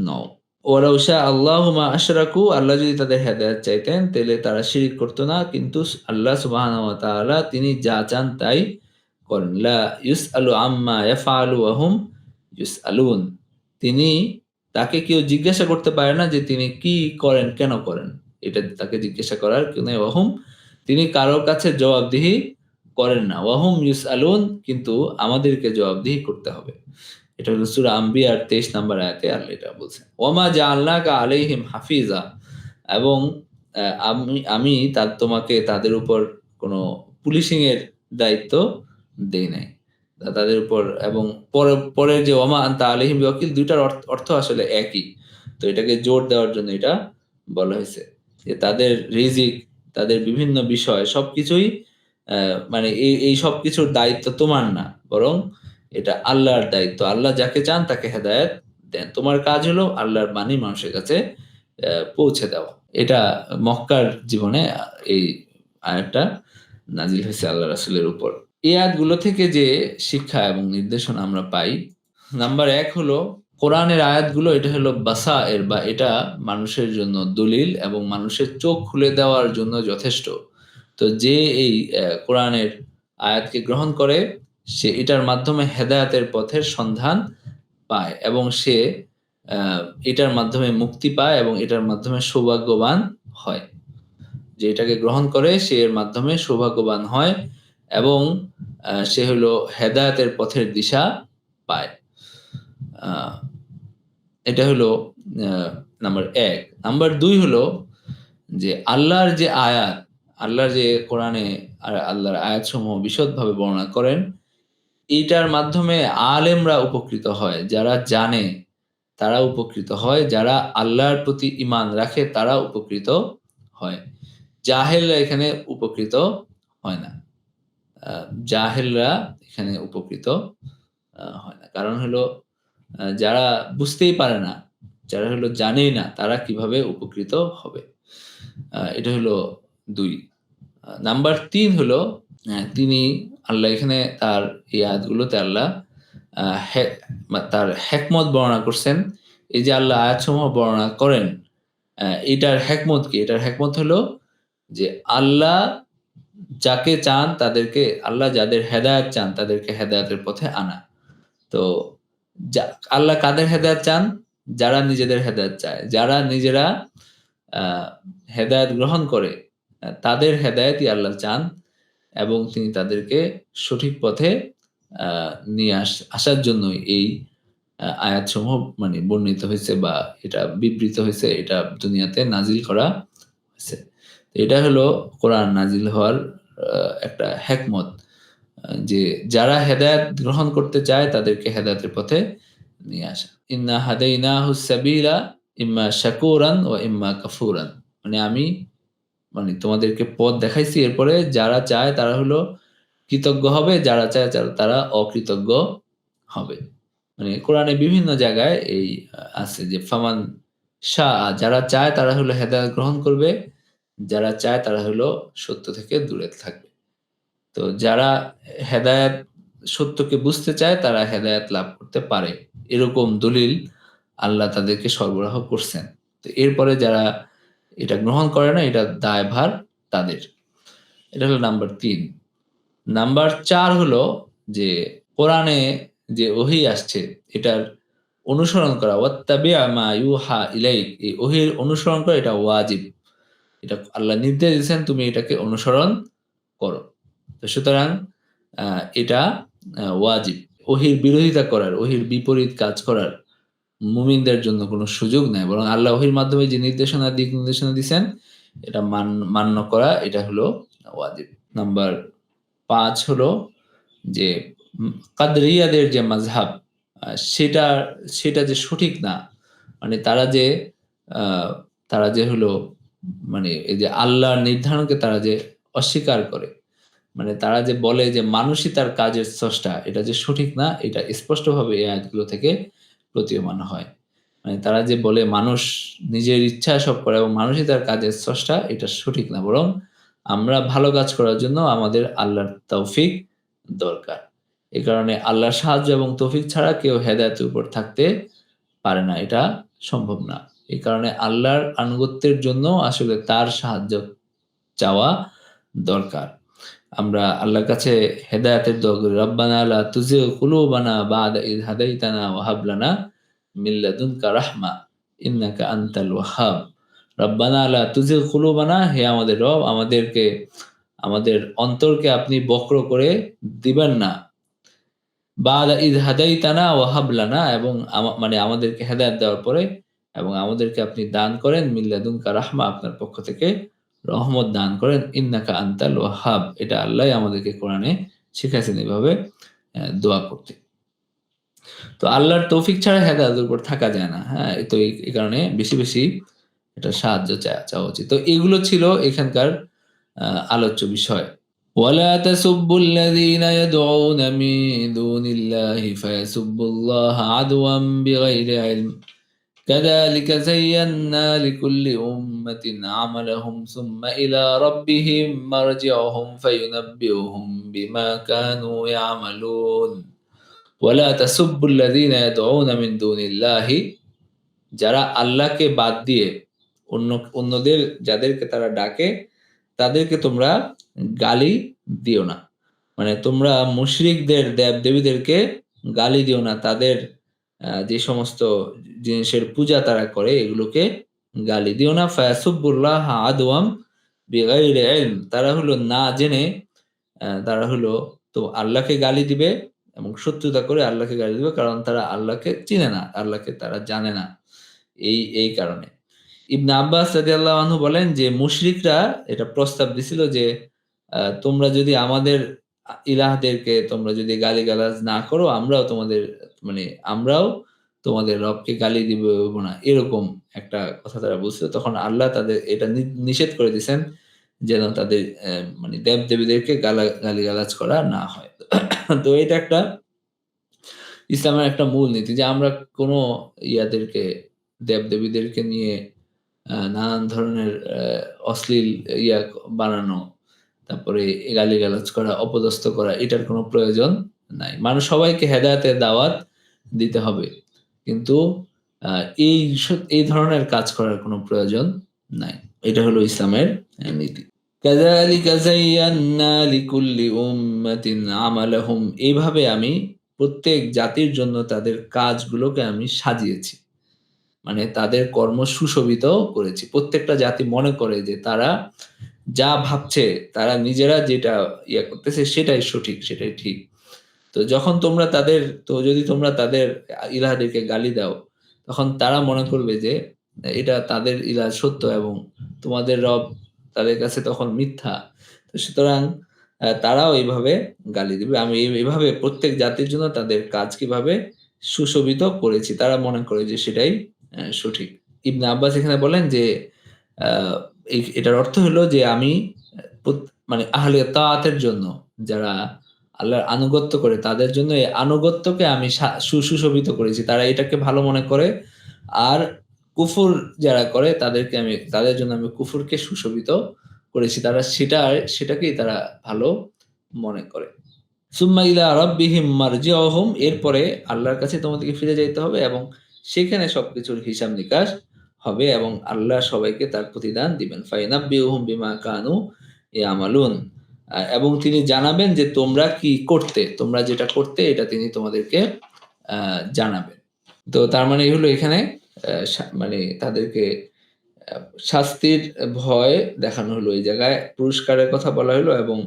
নও। ওয়ালাউ শা আল্লাহু মা আশরাকু আল্লাহ যদি তাদের হেদায়েত চাইতেন তাহলে তারা শিরক করত না। কিন্তু আল্লাহ সুবহানাহু ওয়া তাআলা তিনি যা চান তাই করেন। লা ইউসআলু আম্মা ইয়াফআলু ওয়া হুম ইউসআলুন। তিনি তাকে কেউ জিজ্ঞাসা করতে পারে না যে তিনি কি করেন, কেন করেন? এটা তাকে জিজ্ঞাসা করার কেউ নেই। তিনি কারো কাছে জবাবদিহি করেন না। ইউসআলুন, কিন্তু আমাদেরকে জবাবদিহি করতে হবে। এটা হলো সূরা আম্বিয়ার ২৩ নম্বর আয়াতে আল্লাহ এটা বলছেন। ওয়ামা জাআলনাকা আলাইহিম হাফিজা, এবং আমি তোমাকে তাদের উপর কোনো পুলিশিং এর দায়িত্ব দেই নাই। তাদের উপর, এবং পরের যে ওয়ামা আনতা আলাইহিম বিওয়াকিল, ২ টার অর্থ আসলে একই। তো এটাকে জোর দেওয়ার জন্য এটা বলা হয়েছে। যে তাদের রিজিক, তাদের বিভিন্ন বিষয় সবকিছুই মানে এই সবকিছুর দায়িত্ব তোমার না, বরং এটা আল্লাহর দায়িত্ব। আল্লাহ যাকে চান তাকে হেদায়েত দেন। তোমার কাজ হলো আল্লাহর বাণী মানুষের কাছে পৌঁছে দেওয়া। এটা মক্কার জীবনে এই আয়াতটা নাজিল হয়েছে আল্লাহ রাসূলের উপর। এই আয়াতগুলো থেকে যে শিক্ষা এবং নির্দেশনা আমরা পাই, নাম্বার ১ হলো কোরআনের আয়াতগুলো এটা হলো বাসায়ের, বা এটা মানুষের জন্য দলিল এবং মানুষের চোখ খুলে দেওয়ার জন্য যথেষ্ট। তো যে এই কোরআনের আয়াতকে গ্রহণ করে, সে এটার মাধ্যমে হেদায়েতের পথের সন্ধান পায় এবং সে আ এটার মাধ্যমে মুক্তি পায় এবং এটার মাধ্যমে সৌভাগ্যবান হয়। যে এটাকে গ্রহণ করে সে এর মাধ্যমে সৌভাগ্যবান হয় এবং সে হলো হেদায়েতের পথের দিশা পায়। আ এটা হলো আ নাম্বার ১। নাম্বার ২ হলো যে আল্লাহর যে আয়াত, আল্লাহর যে কোরআনে আল্লাহর আয়াতসমূহ বিশদভাবে বর্ণনা করেন, এইটার মাধ্যমে আলেমরা উপকৃত হয়। যারা জানে তারা উপকৃত হয়। যারা আল্লাহর প্রতি ঈমান রাখে তারা উপকৃত হয়। জাহেলরা এখানে উপকৃত হয় না। আ জাহেলরা এখানে উপকৃত হয় না। কারণ হলো যারা বুঝতেই পারে না, যারা হলো জানেই না, তারা কিভাবে উপকৃত হবে? এটা হলো ২। নাম্বার ৩ হলো তিনি আল্লাহ এখানে তার এই আয়াতগুলোতে আল্লাহ আ হে তার হেকমত বর্ণনা করছেন। এই যে আল্লাহ আয়াতসমূহ বর্ণনা করেন, এটার হেকমত কি? এটার হেকমত হলো যে আল্লাহ যাকে চান তাদেরকে, আল্লাহ যাদের হেদায়েত চান তাদেরকে হেদায়েতের পথে আনা। তো যা আল্লাহ কাদের হেদায়েত চান? যারা নিজেদের হেদায়েত চায়। যারা নিজেরা আ হেদায়েত গ্রহণ করে, তাদের হেদায়েতই আল্লাহ চান এবং তিনি তাদেরকে সঠিক পথে আ নিয়ে আসার জন্যই এই আয়াতসমূহ মানে বর্ণিত হইছে, বা এটা বিবৃত হইছে, এটা দুনিয়াতে নাজিল করা হইছে। এটা হলো কোরআন নাজিল হওয়ার একটা হেকমত। যে যারা হেদায়েত গ্রহণ করতে চায় তাদেরকে হেদায়েতের পথে নিয়ে আসা। ইন্না হাদাইনাহুস সাবিলা ইম্মা শাকুরান ওয়া ইম্মা কাফুরান। মানে আমি মানে তোমাদেরকে পথ দেখাইছি, এরপরে যারা চায় তারা হলো কৃতজ্ঞ হবে, যারা চায় তারা অকৃতজ্ঞ হবে। মানে কোরআনে বিভিন্ন জায়গায় এই আছে যে ফামান যারা চায় তারা হলো হেদায়েত গ্রহণ করবে, যারা চায় তারা হলো সত্য থেকে দূরে থাকবে। তো যারা হেদায়েত, সত্যকে বুঝতে চায় তারা হেদায়েত লাভ করতে পারে। এরকম দলিল আল্লাহ তাদেরকে সরবরাহ করছেন। তো এরপরে যারা এটা গ্রহণ করে না, এটার দায়ভার তাদের। এটা হলো নাম্বার ৩। নাম্বার ৪ হলো যে কোরআনে যে ওহী আসছে এটার অনুসরণ করা। ওয়াত্তাবি' মা ইউহা ইলাইক, এই ওহীর অনুসরণ করা এটা ওয়াজিব। এটা আল্লাহ নির্দেশ দিয়েছেন তুমি এটাকে অনুসরণ করো। তো সুতরাং আ এটা ওয়াজিব। ওহীর বিরোধিতা করার, ওহীর বিপরীত কাজ করার মুমিনদের জন্য কোনো সুযোগ নাই। বরং আল্লাহ ওহীর মাধ্যমে যে দিক নির্দেশনা দিছেন এটা মান্য করা, এটা হলো ওয়াজিব। নাম্বার ৫ হলো যে কাদরিয়াদের যে মাযহাব, আ সেটা সেটা যে সঠিক না। মানে আ তারা যে হলো মানে এই যে আল্লাহর নির্ধারণকে তারা যে অস্বীকার করে। মানে তারা যে বলে যে মানুষই তার কাজের স্রষ্টা, এটা যে সঠিক না, এটা স্পষ্টভাবে এই আয়াতগুলো থেকে প্রতীয়মান হয়। মানে তারা যে বলে মানুষ নিজের ইচ্ছায় সব করে এবং মানুষই তার কাজের স্রষ্টা, এটা সঠিক না। বরং আমরা ভালো কাজ করার জন্য আমাদের আল্লাহর তৌফিক দরকার। এ কারণে আল্লাহর সাহায্য এবং তৌফিক ছাড়া কেউ হেদায়েতের উপর থাকতে পারে না। এটা সম্ভব না। এই কারণে আল্লাহর আনুগত্যের জন্য আসলে তার সাহায্য চাওয়া দরকার। আমরা আল্লাহর কাছে হেদায়েতের দোয়া করি। রব্বানা লা তুজিগ কুলুবানা বা'দা ইয হাদাইতানা ওয়া হাব লানা মিন লাদুনকা রাহমা ইন্নাকা আনতাল ওয়াহ্হাব। রব্বানা লা তুজিগ কুলুবানা, হে আমাদের রব, আমাদের অন্তরকে আপনি বক্র করে দিবেন না। বা'দা ইয হাদাইতানা ওয়া হাব লানা, এবং মানে আমাদেরকে হেদায়েত দেওয়ার পরে এবং আমাদেরকে আপনি দান করেন মিন লাদুনকা রাহমা, আপনার পক্ষ থেকে রহমত দান করেন। ইন্নাকা আনতাল ওয়াহ্হাব, এটা আল্লাহই আমাদেরকে কোরআনে শিখাইছেন এভাবে দোয়া করতে। তো আল্লাহর তৌফিক ছাড়া হেদায়েতের উপর থাকা যায় না। হ্যাঁ? তো এই কারণে বেশি, বেশি এটা সাহায্য চাওয়া উচিত। তো এগুলো ছিল এখানকার আ আলোচ্য বিষয়। ولا تسبوا الذين يدعون من دون الله فيسبوا الله عدوا بغير علم كذلك زينا لكل أمة عملهم ثم إلى ربهم مرجعهم فينبئهم بما كانوا يعملون ولا تسبوا الذين يدعون من دون الله, যারা আল্লাহকে বাদ দিয়ে অন্যদের যাদেরকে তারা ডাকে তাদেরকে তোমরা গালি দিও না। মানে তোমরা মুশরিকদের দেব-দেবীদেরকে গালি দিও না। তাদের যে সমস্ত জিনিসের পূজা তারা করে এগুলোকে গালি দিও না। ফায়াসুব্বুল্লাহা আদওয়াম বিগাইরি ইলম, তারা হলো না জেনে তারা হলো তো আল্লাহকে গালি দিবে এবং শত্রুতা করে আল্লাহকে গালি দিবে, কারণ তারা আল্লাহকে চিনে না, আল্লাহকে তারা জানে না। এই কারণে। ইবনে আব্বাস রাদিয়াল্লাহু আনহু বলেন যে মুশরিকরা এটা প্রস্তাব দিছিল যে তোমরা যদি আমাদের ইলাহদেরকে তোমরা যদি গালি-গালাজ না করো, মানে আমরাও তোমাদের রবকে গালি দিব না। এরকম একটা কথা তারা বলছিল। তখন আল্লাহ তাদের এটা নিষেধ করে দিয়েছেন যেন তাদের মানে দেব-দেবীদেরকে গালি-গালাজ করা না হয়। তো এটা একটা ইসলামের একটা মূল নীতি যে আমরা কোনো ইয়াদেরকে দেব-দেবীদেরকে নিয়ে নানান ধরনের অশ্লীল বানানো, তারপরে গালিগালাজ করা, অপদস্থ করা, এটার কোনো প্রয়োজন নাই। মানুষ সবাইকে হেদায়েতের দাওয়াত দিতে হবে। কিন্তু আ এই এই ধরনের কাজ করার কোনো প্রয়োজন নাই। এটা হলো ইসলামের নীতি। কাযালিকা যায়্যান্না লিকুল্লি উম্মাতিন আমালাহুম, এইভাবে আমি প্রত্যেক জাতির জন্য তাদের কাজগুলোকে আমি সাজিয়েছি। মানে তাদের কর্ম সুশোভিত করেছি। প্রত্যেকটা জাতি মনে করে যে তারা যা ভাবছে, তারা নিজেরা যেটা করতেছে সেটাই সঠিক, সেটাই ঠিক। তো যদি তোমরা তাদের ইলাহদেরকে গালি দাও, তখন তারা মনে করবে যে এটা তাদের ইলাহ সত্য এবং তোমাদের রব তাদের কাছে তখন মিথ্যা। তো সুতরাং তারাও এইভাবে গালি দিবে। আমি এভাবে প্রত্যেক জাতির জন্য তাদের কাজ কিভাবে সুশোভিত করেছি। তারা মনে করে যে সেটাই সঠিক। ইবনে আব্বাস এখানে বলেন যে আ এটার অর্থ হলো যে আমি মানে আহলে তাআতের জন্য, যারা আল্লাহর আনুগত্য করে তাদের জন্য এই আনুগত্যকে আমি সুশোভিত করেছি। তারা এটাকে ভালো মনে করে। আর কুফর যারা করে তাদের জন্য আমি কুফরকে সুশোভিত করেছি। তারা সেটাকেই তারা ভালো মনে করে। সুম্মা ইলা রাব্বিহিম মারজিউহুম, এরপরে আল্লাহর কাছে তোমাদেরকে ফিরে যাইতে হবে এবং সেখানে সবকিছুর হিসাব-নিকাশ হবে এবং আল্লাহ সবাইকে তার প্রতিদান দিবেন। ফায়ুনাব্বিউহুম বিমা কানু ইয়ামালুন, এবং তিনি জানাবেন যে তোমরা যেটা করতে এটা তিনি তোমাদেরকে জানাবেন। তো তার মানে হলো এখানে মানে তাদেরকে আ শাস্তির ভয় দেখানো হলো এই জায়গায়। পুরস্কারের কথা বলা হলো এবং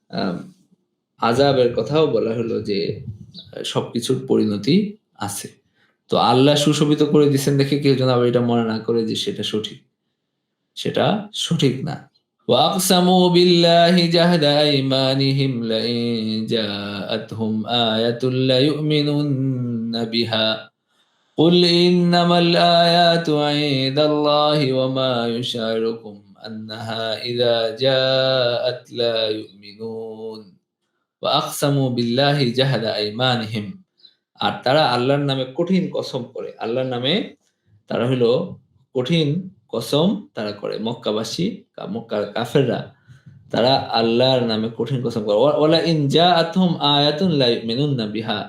আম আযাবের কথাও বলা হলো যে সবকিছুর পরিণতি আছে। তো আল্লাহ সুশোভিত করে দিছেন দেখে কেউ যেন আবার এটা মনে না করে যে সেটা সঠিক না। وَأَقْسَمُوا بِاللَّهِ جَهْدَ أَيْمَانِهِمْ لَئِن جَاءَتْهُمْ آيَةٌ لَّيُؤْمِنُنَّ بِهَا قُلْ إِنَّمَا الْآيَاتُ عِندَ اللَّهِ وَمَا يُشْعِرُكُمْ أَنَّهَا إِذَا جَاءَتْ لَا يُؤْمِنُونَ وَأَقْسَمُوا بِاللَّهِ جَهْدَ أَيْمَانِهِمْ, আর তারা আল্লাহর নামে কঠিন কসম করে। আল্লাহর নামে তারা হলো কঠিন কসম তারা করে। মক্কার কাফেররা তারা আল্লাহর নামে কঠিন কসম করে। ওয়ালা ইন জাআতুহুম আয়াতুন লা ইউমিনুন্না বিহা,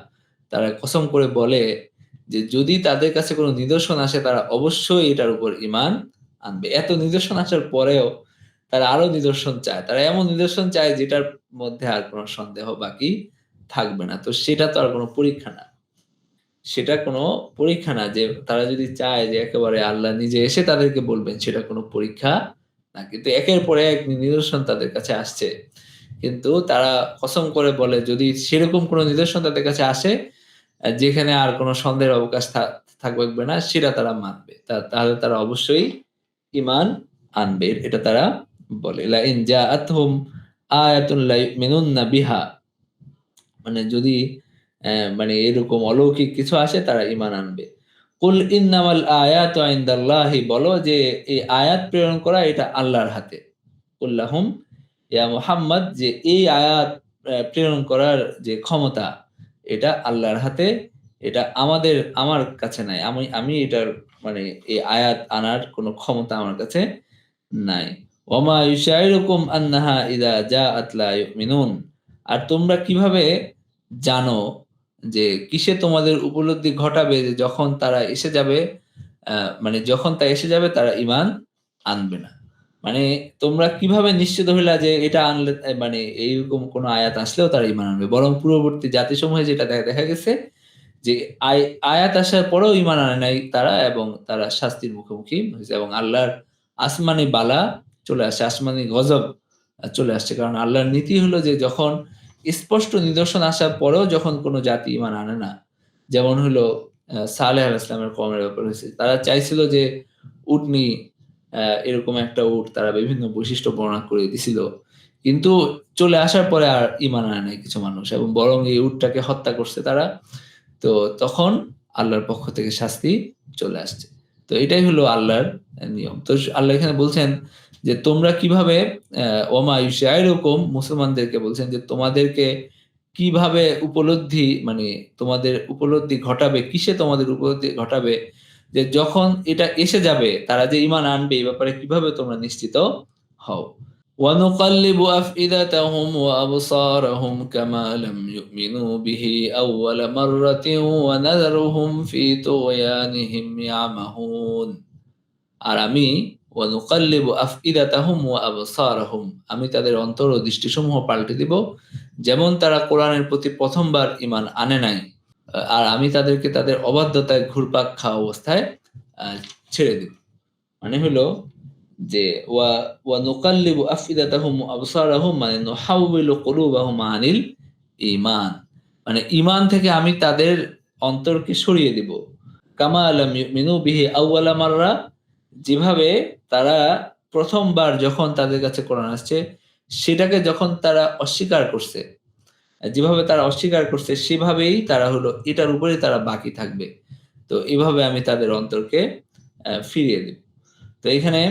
তারা কসম করে বলে যে যদি তাদের কাছে কোনো নিদর্শন আসে তারা অবশ্যই এটার উপর ঈমান আনবে। এত নিদর্শন আসার পরেও তারা আরো নিদর্শন চায়। তারা এমন নিদর্শন চায় যেটার মধ্যে আর কোনো সন্দেহ বাকি থাকবে না। তো সেটা তো আর কোনো পরীক্ষা না। সেটা কোনো পরীক্ষা না যে তারা যদি চায় যে একেবারে আল্লাহ নিজে এসে তাদেরকে বলবেন সেটা কোনো পরীক্ষা না। কিন্তু একের পর এক নিদর্শন তাদের কাছে আসছে। কিন্তু তারা কসম করে বলে যদি সেরকম কোনো নিদর্শন তাদের কাছে আসে যেখানে আর কোনো সন্দেহের অবকাশ থাকবে না সেটা তারা মানবে। তাহলে তারা অবশ্যই ঈমান আনবে। এটা তারা বলে। লা ইন জাআতহুম আয়াতুন লা ইউমিনুন্না বিহা। মানে যদি মানে এরকম অলৌকিক কিছু আসে তারা ঈমান আনবে। কুল ইন্নামাল আয়াতু ইনদাল্লাহি বলো যে এই আয়াত প্রেরণ করা এটা আল্লাহর হাতে। কুল লাহুম ইয়া মুহাম্মদ যে এই আয়াত প্রেরণ করার যে ক্ষমতা এটা আল্লাহর হাতে। এটা আমার কাছে নাই। আমি এটার মানে এই আয়াত আনার কোন ক্ষমতা আমার কাছে নাই। ওয়ামা ইউশাইরুকুম আন্নাহা ইযা জাআত লা ইউমিনুন। আর তোমরা কিভাবে জানো যে কিসে তোমাদের উপলব্ধি ঘটাবে যে যখন তারা এসে যাবে আ মানে যখন তা এসে যাবে তারা ঈমান আনবে না। মানে তোমরা কিভাবে নিশ্চিত হইলা যে এটা আনলে মানে এইরকম কোন আয়াত আসলেও তারা ঈমান আনবে। বরং পূর্ববর্তী জাতিসমূহে যেটা দেখা গেছে যে আয়াত আসার পরেও ঈমান আনে নাই তারা এবং তারা শাস্তির মুখোমুখি হয়েছে এবং আল্লাহর আসমানি বালা চলে আসছে, আসমানি গজব চলে আসছে। কারণ আল্লাহর নীতি হলো যে যখন স্পষ্ট নিদর্শন আসার পরেও যখন কোন জাতি ঈমান আনে না, যেমন হলো সালেহ আলাইহিস সালামের কওমের ব্যাপার হইছে। তারা চাইছিল যে উটনী এরকম একটা উট তারা বিভিন্ন বৈশিষ্ট্য বর্ণনা করে দিছিল। কিন্তু চলে আসার পরে আর ঈমান আনে নাই কিছু মানুষ এবং বরং এই উটটাকে হত্যা করছে তারা। তো তখন আল্লাহর পক্ষ থেকে শাস্তি চলে আসছে। তো এটাই হলো আল্লাহর নিয়ম। তো আল্লাহ এখানে বলছেন যে, "তোমরা কিভাবে ওমা ইউশাইরুকুম" মুসলমানদেরকে বলছেন যে, "তোমাদেরকে কিভাবে উপলব্ধি মানে তোমাদের উপলব্ধি ঘটাবে, কিসে তোমাদের উপলব্ধি ঘটাবে যে যখন এটা এসে যাবে তারা যে ঈমান আনবে এই ব্যাপারে কিভাবে তোমরা নিশ্চিত হও?" ونقلب أفئدتهم وأبصارهم كما لم يؤمنوا به أول مرة ونذرهم في طغيانهم يعمهون আর আমি ওয়ানুকাল্লিবু আফইদাতাহুম ওয়া আবসারাহুম আমি তাদের অন্তর ও দৃষ্টিসমূহ পাল্টে দিব যেমন তারা কোরআনের প্রতি প্রথমবার ঈমান আনে নাই আর আমি তাদেরকে তাদের অবাধ্যতায় ঘুরপাক খাওয়া অবস্থায় আ ছেড়ে দিব। মানে হলো যে ওয়া নুকাল্লিবু আফইদাতাহুম ওয়া আবসারাহুম মানে নুহাউবিলু কুলুবাহুম আনিল ঈমান। মানে ঈমান থেকে আমি তাদের অন্তরকে সরিয়ে দিব। কামা লাম ইউমিনু বিহি আউয়ালা মাররা যেভাবে তারা ১ম বার যখন তাদের কাছে কোরআন আসছে সেটাকে যখন তারা অস্বীকার করছে, যেভাবে তারা অস্বীকার করছে সেভাবেই তারা হলো এটার উপরেই তারা বাকি থাকবে। তো এভাবে আমি তাদের অন্তরকে ফিরিয়ে দিব। তো এখানে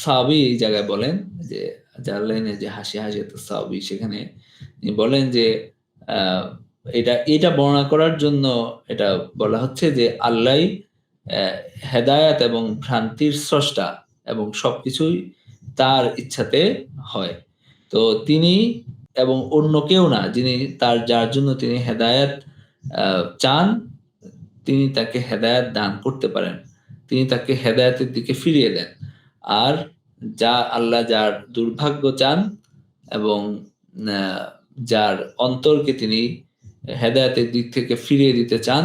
সাবি এই জায়গায় বলেন যে যার লাইনে যে হাসি তো সাবি সেখানে তিনি বলেন যে আ এটা বর্ণনা করার জন্য এটা বলা হচ্ছে যে আল্লাহই অ্যা হেদায়েত এবং ভ্রান্তির স্রষ্টা এবং সবকিছুই তার ইচ্ছাতে হয়। তো তিনি এবং অন্য কেউ না যিনি যার জন্য তিনি হেদায়েত আ চান তিনি তাকে হেদায়েত দান করতে পারেন। তিনি তাকে হেদায়েতের দিকে ফিরিয়ে দেন। আর আল্লাহ যার দুর্ভাগ্য চান এবং আ যার অন্তরকে তিনি হেদায়েতের দিক থেকে ফিরিয়ে দিতে চান,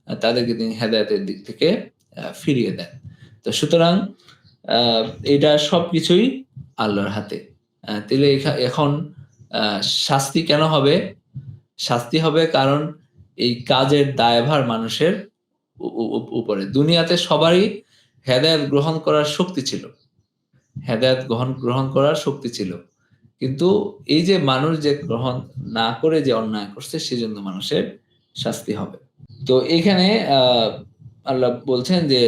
তাদেরকে তিনি হেদায়েতের দিক থেকে ফিরিয়ে দেন। তো সুতরাং আ এটা সবকিছুই আল্লাহর হাতে। তাইলে এখন আ শাস্তি কেন হবে? শাস্তি হবে কারণ এই কাজের দায়ভার মানুষের উ উ উপরে। দুনিয়াতে সবারই হেদায়েত গ্রহণ করার শক্তি ছিল। হেদায়েত গ্রহণ করার শক্তি ছিল। কিন্তু এই যে মানুষ যে গ্রহণ না করে যে অন্যায় করছে সেজন্য মানুষের শাস্তি হবে। তো এইখানে আল্লাহ বলছেন যে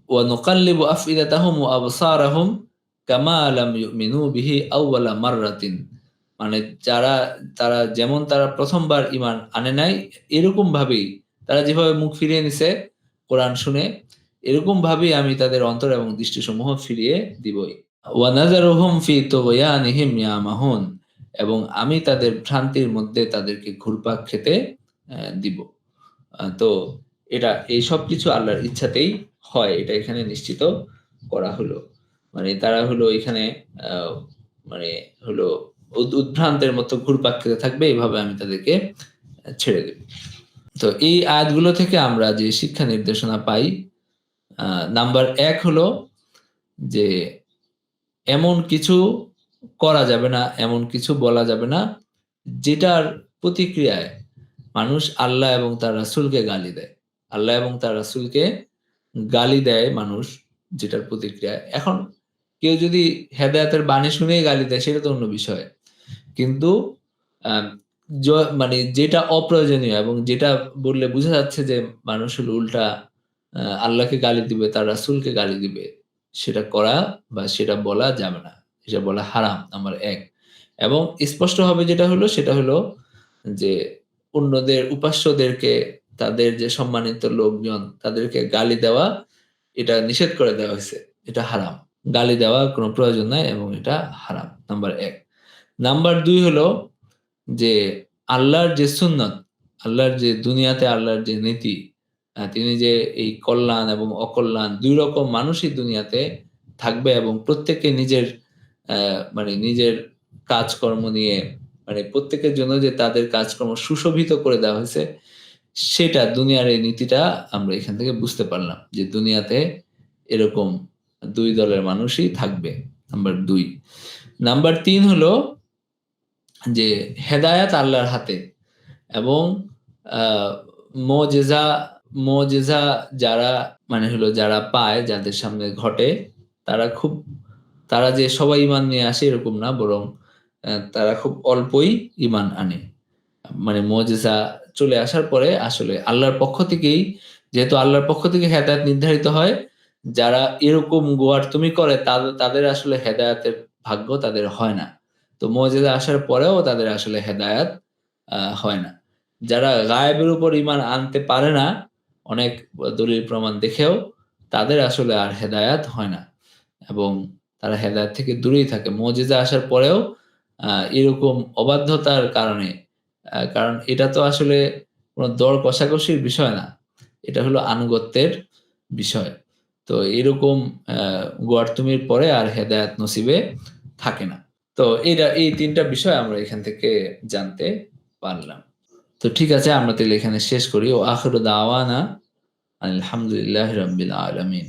ওয়া নুকাল্লিবু আফইদাতাহুম ওয়া আবসারাহুম কামা লাম ইউমিনু বিহি আউওয়ালা মাররাতিন। মানে তারা যেমন তারা ১ম বার ঈমান আনে নাই এরকম ভাবেই তারা যেভাবে মুখ ফিরিয়ে নিছে কোরআন শুনে এরকম ভাবেই আমি তাদের অন্তর এবং দৃষ্টিসমূহ ফিরিয়ে দিবই। ওয়া নাযারুহুম ফি তুগয়ানিহিম ইয়ামাহুন এবং আমি তাদের ভ্রান্তির মধ্যে তাদেরকে ঘুরপাক খেতে দিব। তো এই সবকিছু আল্লাহর ইচ্ছাতেই হয়। এটা এখানে নিশ্চিত করা হলো। মানে তারা হলো এখানে আ মানে হলো উদ্ভ্রান্তের মতো ঘুরপাক খেতে থাকবে এভাবে আমি তাদেরকে ছেড়ে দেব। তো এই আয়াতগুলো থেকে আমরা যে শিক্ষা নির্দেশনা পাই, নাম্বার ১ হলো যে এমন কিছু করা যাবে না, এমন কিছু বলা যাবে না, যেটার প্রতিক্রিয়ায় মানুষ আল্লাহ এবং তার রাসূলকে গালি দেয়। আল্লাহ এবং তার রাসূলকে গালি দেয় মানুষ, যেটার প্রতিক্রিয়ায়। এখন কেউ যদি হেদায়েতের বাণী শুনেই গালি দেয়, সেটা তো অন্য বিষয়। কিন্তু আম জ মানে যেটা অপ্রয়োজনীয় এবং যেটা বললে বুঝা যাচ্ছে যে মানুষ হলো উল্টা আল্লাহকে গালি দিবে, তার রাসূলকে গালি দিবে, সেটা করা বা সেটা বলা যাবে না। সেটা বলা হারাম, নাম্বার ১। এবং স্পষ্টভাবে যেটা হলো সেটা হলো যে অন্যদের উপাস্যদেরকে, তাদের যে সম্মানিত লোকজন তাদেরকে গালি দেওয়া, এটা নিষেধ করে দেওয়া হইছে। এটা হারাম। গালি দেওয়ার কোনো প্রয়োজন নাই এবং এটা হারাম। নাম্বার ১। নাম্বার ২ হলো যে আল্লাহর যে সুন্নত, আল্লাহর যে দুনিয়াতে আল্লাহর যে নীতি, তিনি যে এই কল্যাণ এবং অকল্যাণ ২ রকম মানুষই দুনিয়াতে থাকবে এবং প্রত্যেকে নিজের অ্যা নিজের কাজকর্ম নিয়ে, প্রত্যেকের জন্য যে তাদের কাজকর্ম সুশোভিত করে দেওয়া হয়েছে, সেটা দুনিয়ার এই নীতিটা আমরা এখান থেকে বুঝতে পারলাম যে দুনিয়াতে এরকম ২ দলের মানুষই থাকবে। নাম্বার ২। নাম্বার ৩ হলো যে হেদায়াত আল্লাহর হাতে এবং আ মুজিজা মুজিজা যারা যারা পায়, যাদের সামনে ঘটে, তারা খুব তারা যে সবাই ঈমান নিয়ে আসে এরকম না, বরং তারা খুব অল্পই ঈমান আনে। মুজিজা চলে আসার পরে আসলে আল্লাহর পক্ষ থেকেই, যেহেতু আল্লাহর পক্ষ থেকে হেদায়েত নির্ধারিত হয়, যারা এরকম গোয়ার্তুমি করে তাদের আসলে হেদায়েতের ভাগ্য তাদের হয় না। তো মুজিজা আসার পরেও তাদের আসলে হেদায়েত হয় না। যারা গায়েবের উপর ঈমান আনতে পারে না, অনেক দলিল প্রমাণ দেখেও, তাদের আসলে আর হেদায়েত হয় না এবং তারা হেদায়েত থেকে দূরেই থাকে। মুজিজা আসার পরেও আ এরকম অবাধ্যতার কারণে, কারণ এটা তো আসলে কোন দর কষাকষির বিষয় না। এটা হলো আনুগত্যের বিষয়। তো এরকম আ গোয়ার্তুমির পরে আর হেদায়েত নসিবে থাকে না। তো এই ৩ টা বিষয় আমরা এখান থেকে জানতে পারলাম। তো ঠিক আছে, আমরা তাইলে এখানে শেষ করি। ও আখিরু দাওয়ানা আলহামদুলিল্লাহি রাব্বিল আলামিন।